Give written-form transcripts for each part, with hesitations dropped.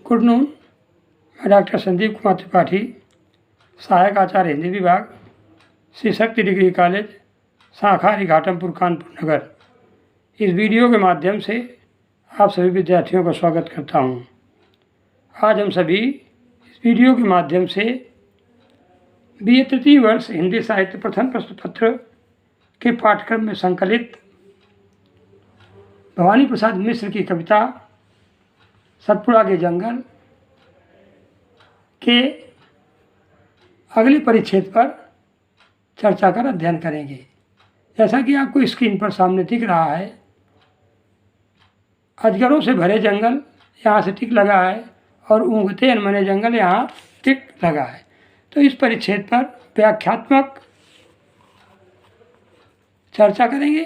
Good noon. मैं doctor Sandeep Kumar Tripathi, सहायक आचार्य हिंदी विभाग, श्री शक्ति डिग्री कॉलेज, शाखा घाटमपुर, कानपुर नगर। इस वीडियो के माध्यम से आप सभी विद्यार्थियों का स्वागत करता हूं। आज हम सभी इस वीडियो के माध्यम से BA तृतीय वर्ष हिंदी साहित्य प्रथम प्रश्न पत्र के पाठ्यक्रम में संकलित भवानी प्रसाद मिश्र की कविता सतपुड़ा के जंगल के अगले परिच्छेद पर चर्चा कर अध्ययन करेंगे। जैसा कि आपको स्क्रीन पर सामने दिख रहा है, अजगरों से भरे जंगल यहाँ से टिक लगा है और ऊँघते अनमने जंगल यहाँ टिक लगा है। तो इस परिच्छेद पर व्याख्यात्मक चर्चा करेंगे।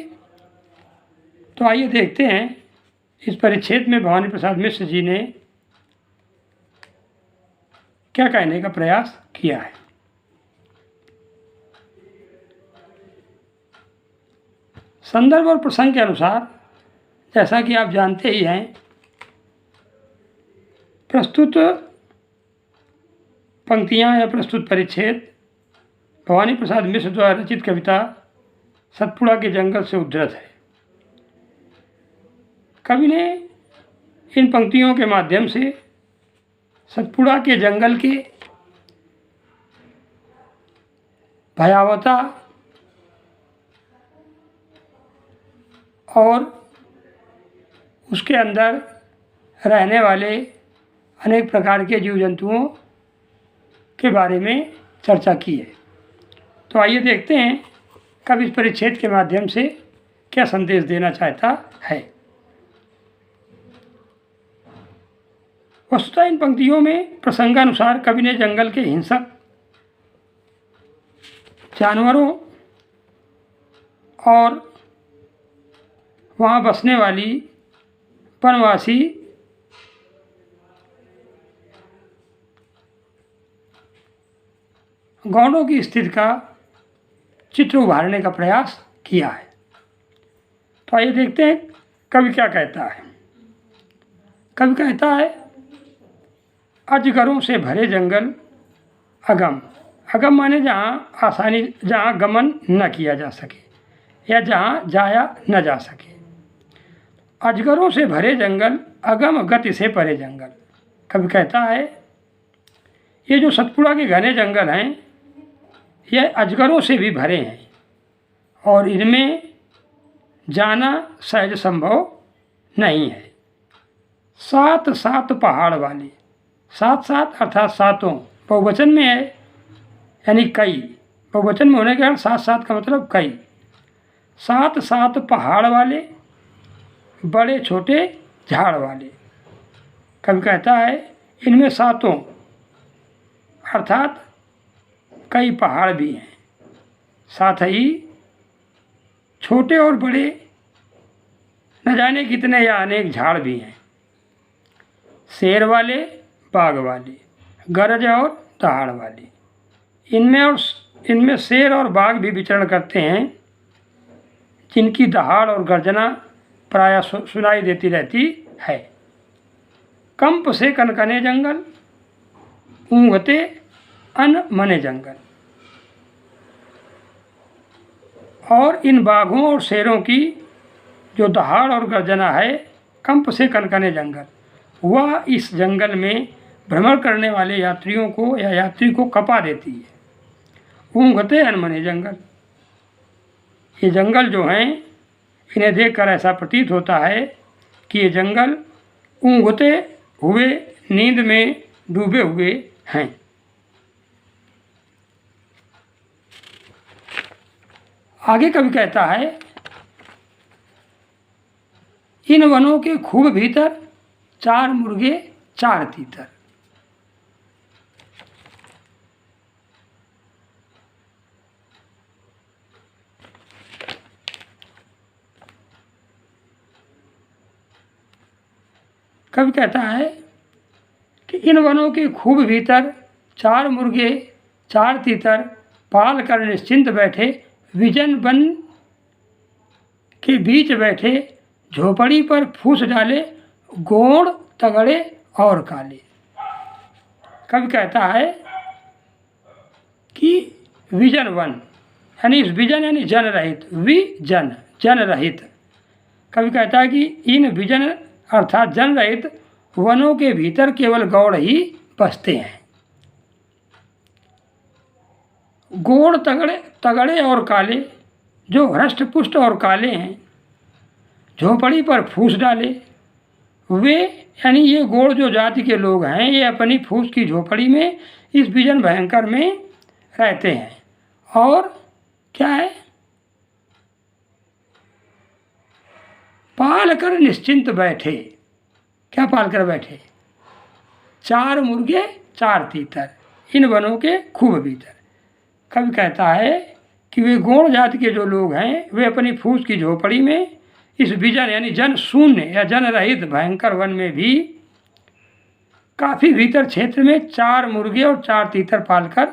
तो आइए देखते हैं इस परिच्छेद में भवानी प्रसाद मिश्र जी ने क्या कहने का प्रयास किया है। संदर्भ और प्रसंग के अनुसार, जैसा कि आप जानते ही हैं, प्रस्तुत पंक्तियां या प्रस्तुत परिच्छेद भवानी प्रसाद मिश्र द्वारा रचित कविता सतपुड़ा के जंगल से उद्धृत है। कवि ने इन पंक्तियों के माध्यम से सतपुड़ा के जंगल के भयावहता और उसके अंदर रहने वाले अनेक प्रकार के जीव जंतुओं के बारे में चर्चा की है। तो आइए देखते हैं कवि इस परिच्छेद के माध्यम से क्या संदेश देना चाहता है। वस्तुतः इन पंक्तियों में प्रसंगानुसार कवि ने जंगल के हिंसक जानवरों और वहाँ बसने वाली वनवासी गौड़ों की स्थिति का चित्र उभारने का प्रयास किया है। तो आइए देखते हैं कवि क्या कहता है। कवि कहता है, अजगरों से भरे जंगल अगम। अगम माने जहाँ गमन न किया जा सके या जहाँ जाया न जा सके। अजगरों से भरे जंगल अगम गति से परे जंगल। कवि कहता है, ये जो सतपुड़ा के घने जंगल हैं, यह अजगरों से भी भरे हैं और इनमें जाना सहज संभव नहीं है। सात सात पहाड़ वाले, सात सात अर्थात सातों बहुवचन में है, यानी कई। बहुवचन में होने के कारण सात सात का मतलब कई। सात सात पहाड़ वाले, बड़े छोटे झाड़ वाले। कवि कहता है, इनमें सातों अर्थात कई पहाड़ भी हैं, साथ ही छोटे और बड़े न जाने कितने या अनेक झाड़ भी हैं। शेर वाले, बाघ वाले, गरज और दहाड़ वाले। इनमें शेर और बाघ भी विचरण करते हैं, जिनकी दहाड़ और गर्जना प्रायः सुनाई देती रहती है। कंप से कनकने जंगल, ऊँघते अनमने जंगल। और इन बाघों और शेरों की जो दहाड़ और गर्जना है, कंप से कनकने जंगल, वह इस जंगल में भ्रमण करने वाले यात्रियों को या यात्री को कपा देती है। ऊँघते अनमने जंगल। ये जंगल जो हैं, इन्हें देखकर ऐसा प्रतीत होता है कि ये जंगल ऊँघते हुए, नींद में डूबे हुए हैं। आगे कवि कहता है, इन वनों के खूब भीतर चार मुर्गे चार तीतर। कवि कहता है कि इन वनों के खूब भीतर चार मुर्गे चार तीतर पाल कर निश्चिंत बैठे, विजन वन के बीच बैठे, झोपड़ी पर फूस डाले, गोड़ तगड़े और काले। कवि कहता है कि विजन वन, यानी विजन यानी जन रहित, विजन जन रहित। कवि कहता है कि इन विजन अर्थात जन रहित वनों के भीतर केवल गौड़ ही बसते हैं। गौड़ तगड़े और काले, जो हृष्ट पुष्ट और काले हैं, झोपड़ी पर फूस डाले। वे यानी ये गौड़ जो जाति के लोग हैं, ये अपनी फूस की झोपड़ी में इस विजन भयंकर में रहते हैं। और क्या है, पाल कर निश्चिंत बैठे। क्या पाल कर बैठे? 4 मुर्गे 4 तीतर इन वनों के खूब भीतर। कवि कहता है कि वे गौड़ जाति के जो लोग हैं, वे अपनी फूस की झोपड़ी में इस विजन यानी जन शून्य या जन रहित भयंकर वन में भी काफ़ी भीतर क्षेत्र में 4 मुर्गे और 4 तीतर पालकर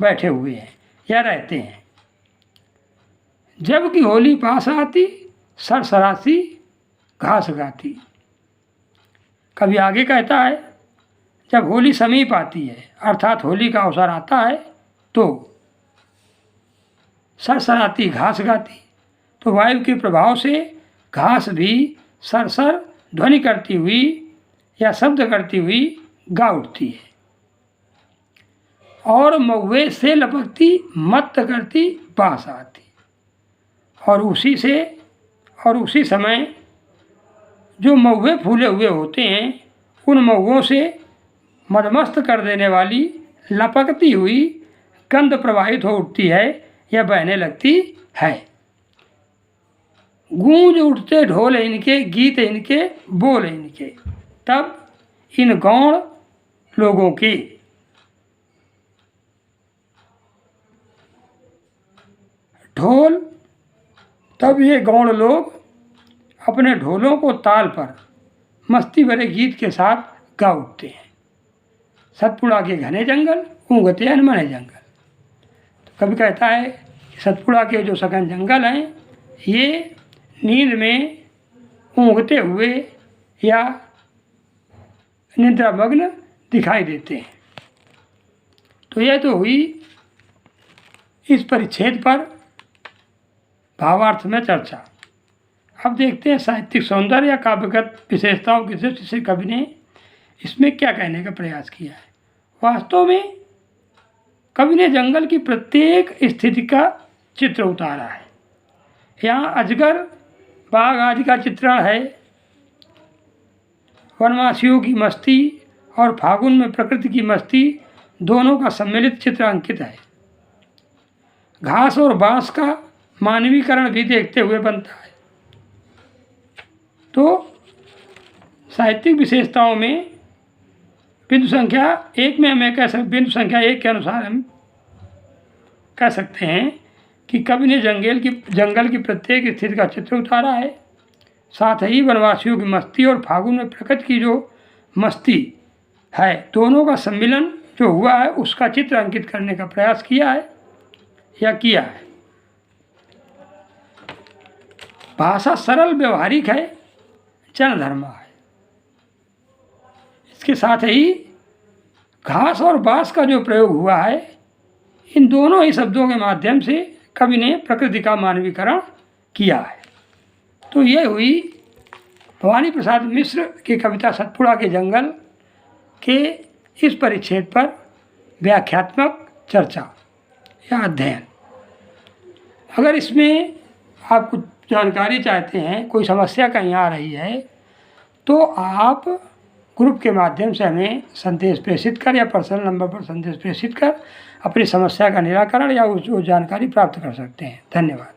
बैठे हुए हैं या रहते हैं। जबकि होली पास आती सरसरासी घास गाती। कभी आगे कहता है जब होली समीप आती है अर्थात होली का अवसर आता है तो सरसराती घास गाती। तो वायु के प्रभाव से घास भी सरसर ध्वनि करती हुई या शब्द करती हुई गा उठती है और महुए से लपकती मत करती बास आती। और उसी समय जो महुए फूले हुए होते हैं, उन महुओं से मदमस्त कर देने वाली लपकती हुई गंध प्रवाहित हो उठती है या बहने लगती है। गूंज उठते ढोल इनके, गीत इनके, बोल इनके। तब इन गौड़ लोगों की ढोल, तब ये गौड़ लोग अपने ढोलों को ताल पर मस्ती भरे गीत के साथ गा उठते हैं। सतपुड़ा के घने जंगल ऊँघते अनमने जंगल। तो कभी कहता है कि सतपुड़ा के जो सघन जंगल हैं, ये नींद में ऊँघते हुए या निद्रामग्न दिखाई देते हैं। तो यह तो हुई इस परिच्छेद पर भावार्थ में चर्चा। अब देखते हैं साहित्यिक सौंदर्य या काव्यगत विशेषताओं की दृष्टि से कवि ने इसमें क्या कहने का प्रयास किया है। वास्तव में कवि ने जंगल की प्रत्येक स्थिति का चित्र उतारा है। यहाँ अजगर बाघ आदि का चित्रण है, वनवासियों की मस्ती और फागुन में प्रकृति की मस्ती दोनों का सम्मिलित चित्र अंकित है। घास और बांस का मानवीकरण भी देखते हुए बनता है। तो साहित्यिक विशेषताओं में बिंदु संख्या 1 में हमें बिंदु संख्या 1 के अनुसार हम कह सकते हैं कि कवि ने जंगल की प्रत्येक स्थिति का चित्र उतारा है। साथ ही वनवासियों की मस्ती और फागुन में प्रकृति की जो मस्ती है, दोनों का सम्मिलन जो हुआ है उसका चित्र अंकित करने का प्रयास किया है। भाषा सरल व्यवहारिक है, जनधर्मा है। इसके साथ ही घास और बांस का जो प्रयोग हुआ है, इन दोनों ही शब्दों के माध्यम से कवि ने प्रकृति का मानवीकरण किया है। तो ये हुई भवानी प्रसाद मिश्र की कविता सतपुड़ा के जंगल के इस परिच्छेद पर व्याख्यात्मक चर्चा या अध्ययन। अगर इसमें आप कुछ जानकारी चाहते हैं, कोई समस्या कहीं आ रही है, तो आप ग्रुप के माध्यम से हमें संदेश प्रेषित कर या पर्सनल नंबर पर संदेश प्रेषित कर अपनी समस्या का निराकरण या उस जानकारी प्राप्त कर सकते हैं। धन्यवाद।